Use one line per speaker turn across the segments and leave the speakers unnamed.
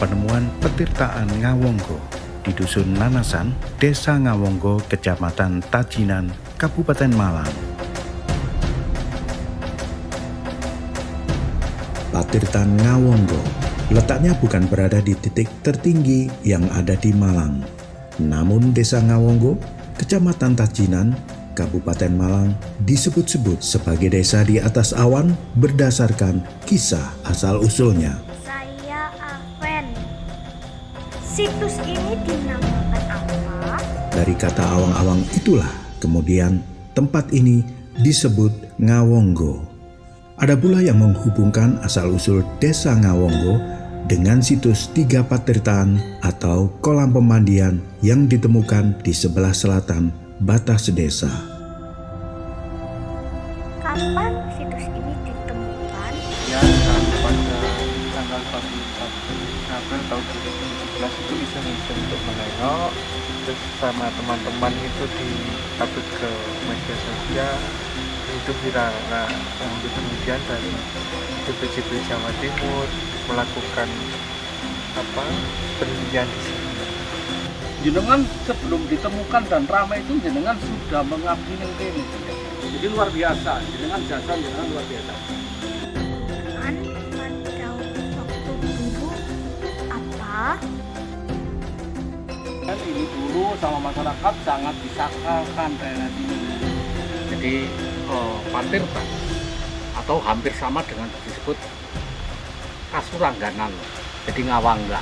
penemuan petirtaan Ngawonggo di Dusun Nanasan, Desa Ngawonggo, Kecamatan Tajinan, Kabupaten Malang. Patirtan Ngawonggo letaknya bukan berada di titik tertinggi yang ada di Malang. Namun Desa Ngawonggo, Kecamatan Tajinan, Kabupaten Malang disebut-sebut sebagai desa di atas awan berdasarkan kisah asal-usulnya.
Saya Aven. Situs ini dinamakan apa?
Dari kata awang-awang itulah kemudian tempat ini disebut Ngawonggo. Ada pula yang menghubungkan asal-usul Desa Ngawonggo dengan situs Tiga Patirtaan atau kolam pemandian yang ditemukan di sebelah selatan batas desa.
Kapan situs ini ditemukan?
Ya, pada tanggal 14 April tahun 2017 itu iseng-iseng untuk menengok, terus sama teman-teman itu di-upload ke media sosial, itu viral. Nah, kemudian dari BPJB Jawa Timur melakukan penelitian di sini.
Jenengan sebelum ditemukan dan ramai itu jenengan sudah mengabdi yang ini. Jadi luar biasa, jenengan jasa jenengan luar biasa.
Kan pada waktu dulu apa?
Dan ini dulu sama masyarakat sangat disakralkan daerah ini. Jadi Patirtan atau hampir sama dengan disebut Kasurangganan, jadi Ngawangga.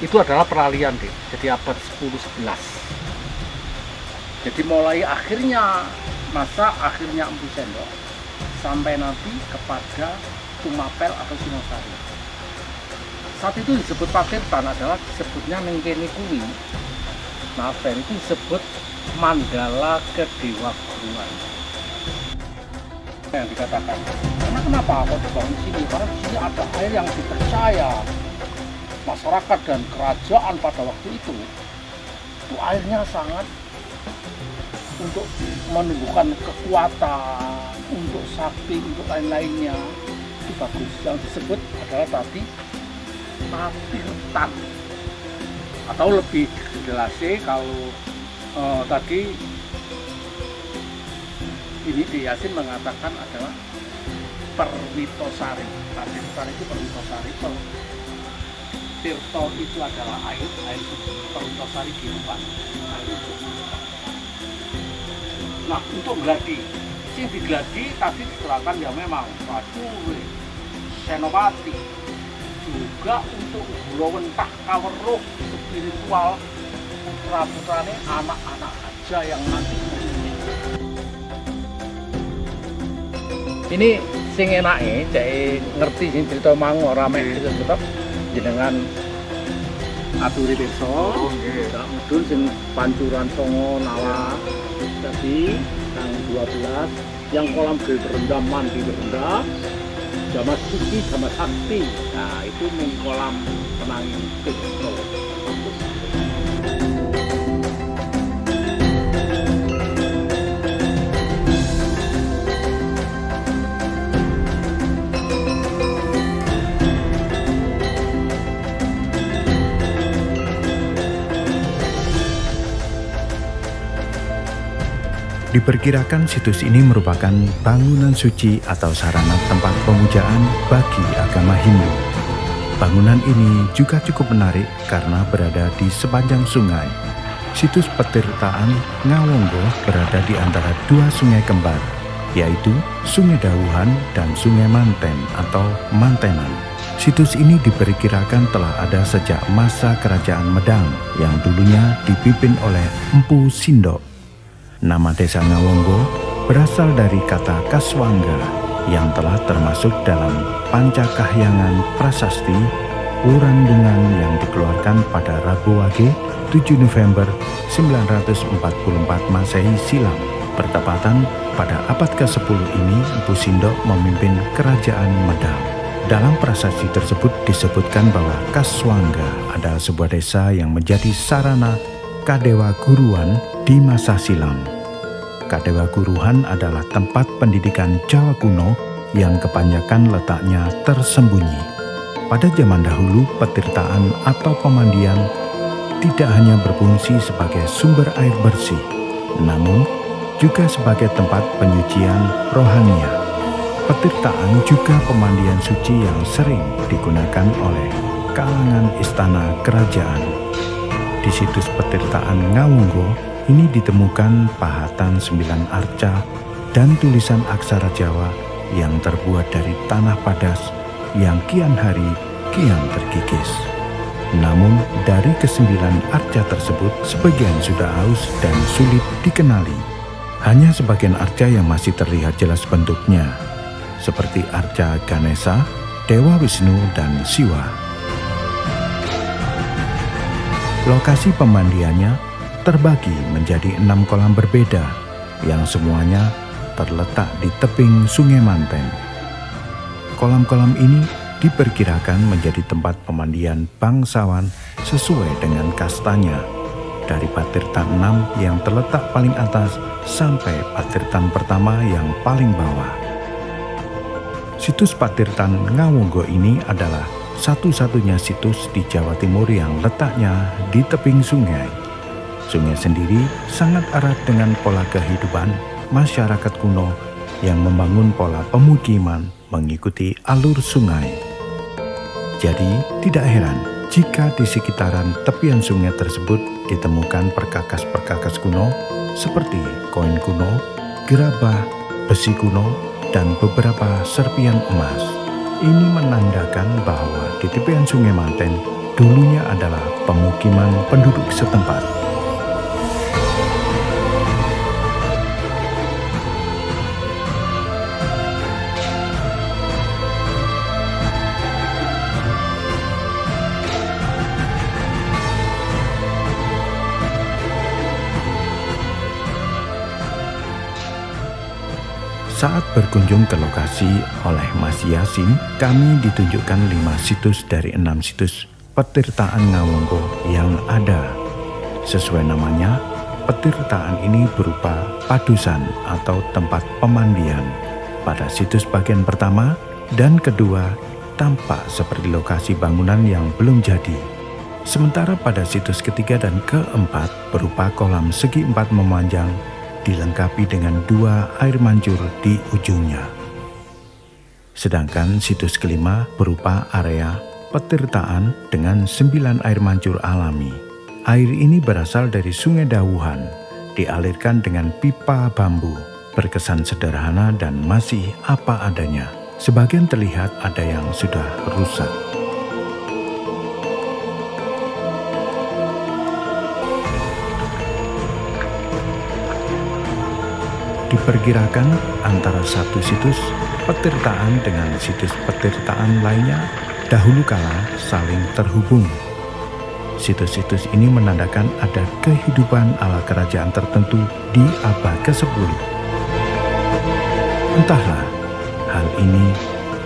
Itu adalah peralihan deh, jadi abad 10-11. Jadi mulai akhirnya Empu Sendok sampai nanti kepada Tumapel atau Sinosari. Saat itu disebut Patirtan adalah disebutnya Nengkeni Kuwi. Itu disebut Mandala Kedewa Guruan. Yang dikatakan, karena kenapa kok dibangun di sini? Karena di sini ada air yang dipercaya masyarakat dan kerajaan pada waktu itu airnya sangat untuk menumbuhkan kekuatan, untuk sakti, untuk lain-lainnya. Itu bagus. Yang disebut adalah tadi Patirtan, atau lebih jelasnya kalau tadi ini di Yasin mengatakan adalah Perwitosari. Patirtan itu Perwitosari. Tirto itu adalah air suci. Perwitosari kehidupan, air suci. Nah, untuk gladi, sing digladi tadi diterangkan ya memang Pacuri, Senopati, juga untuk Gulawentah Kaweruh spiritual putra-putrane anak-anak aja yang nanti. Ini sing enake cek ngerti sing cerita mang ora mek tetep jenengan aturi pirsa. Tak mudhun sing pancuran Songo Nawa. Jadi tanggal 12 yang kolam berendah mandi berendah. Jama suci sama sakti. Nah, itu ning kolam penangin pirsa.
Diperkirakan situs ini merupakan bangunan suci atau sarana tempat pemujaan bagi agama Hindu. Bangunan ini juga cukup menarik karena berada di sepanjang sungai. Situs Patirtaan Ngawonggo berada di antara dua sungai kembar, yaitu Sungai Dawuhan dan Sungai Manten atau Mantenan. Situs ini diperkirakan telah ada sejak masa Kerajaan Medang yang dulunya dipimpin oleh Empu Sindok. Nama Desa Ngawonggo berasal dari kata Kaswangga yang telah termasuk dalam Pancakahyangan Prasasti Wurandungan yang dikeluarkan pada Rabu Wage 7 November 944 Masehi silam. Bertepatan pada abad ke-10 ini Empu Sindok memimpin Kerajaan Medang. Dalam prasasti tersebut disebutkan bahwa Kaswangga adalah sebuah desa yang menjadi sarana Kadewa Guruan di masa silam. Kadewa Guruhan adalah tempat pendidikan Jawa kuno yang kebanyakan letaknya tersembunyi. Pada zaman dahulu, petirtaan atau pemandian tidak hanya berfungsi sebagai sumber air bersih, namun juga sebagai tempat penyucian rohania. Petirtaan juga pemandian suci yang sering digunakan oleh kalangan istana kerajaan. Di situs petirtaan Ngawunggo ini ditemukan pahatan 9 arca dan tulisan aksara Jawa yang terbuat dari tanah padas yang kian hari kian terkikis. Namun dari ke-9 arca tersebut, sebagian sudah aus dan sulit dikenali. Hanya sebagian arca yang masih terlihat jelas bentuknya, seperti arca Ganesha, Dewa Wisnu, dan Siwa. Lokasi pemandiannya terbagi menjadi 6 kolam berbeda yang semuanya terletak di tebing Sungai Manten. Kolam-kolam ini diperkirakan menjadi tempat pemandian bangsawan sesuai dengan kastanya, dari Patirtan 6 yang terletak paling atas sampai Patirtan pertama yang paling bawah. Situs Patirtan Ngawunggo ini adalah satu-satunya situs di Jawa Timur yang letaknya di tebing sungai. Sungai sendiri sangat erat dengan pola kehidupan masyarakat kuno yang membangun pola pemukiman mengikuti alur sungai. Jadi tidak heran jika di sekitaran tepian sungai tersebut ditemukan perkakas-perkakas kuno seperti koin kuno, gerabah, besi kuno, dan beberapa serpian emas. Ini menandakan bahwa di tepian Sungai Manten dulunya adalah pemukiman penduduk setempat. Saat berkunjung ke lokasi oleh Mas Yasin, kami ditunjukkan 5 situs dari 6 situs petirtaan Ngawunggo yang ada. Sesuai namanya, petirtaan ini berupa padusan atau tempat pemandian. Pada situs bagian pertama dan kedua tampak seperti lokasi bangunan yang belum jadi. Sementara pada situs ketiga dan keempat berupa kolam segi 4 memanjang dilengkapi dengan 2 air mancur di ujungnya. Sedangkan situs kelima berupa area petirtaan dengan 9 air mancur alami. Air ini berasal dari Sungai Dawuhan, dialirkan dengan pipa bambu, berkesan sederhana dan masih apa adanya. Sebagian terlihat ada yang sudah rusak. Diperkirakan antara satu situs petirtaan dengan situs petirtaan lainnya dahulu kala saling terhubung. Situs-situs ini menandakan ada kehidupan ala kerajaan tertentu di abad ke-10. Entahlah, hal ini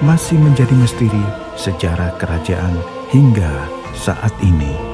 masih menjadi misteri sejarah kerajaan hingga saat ini.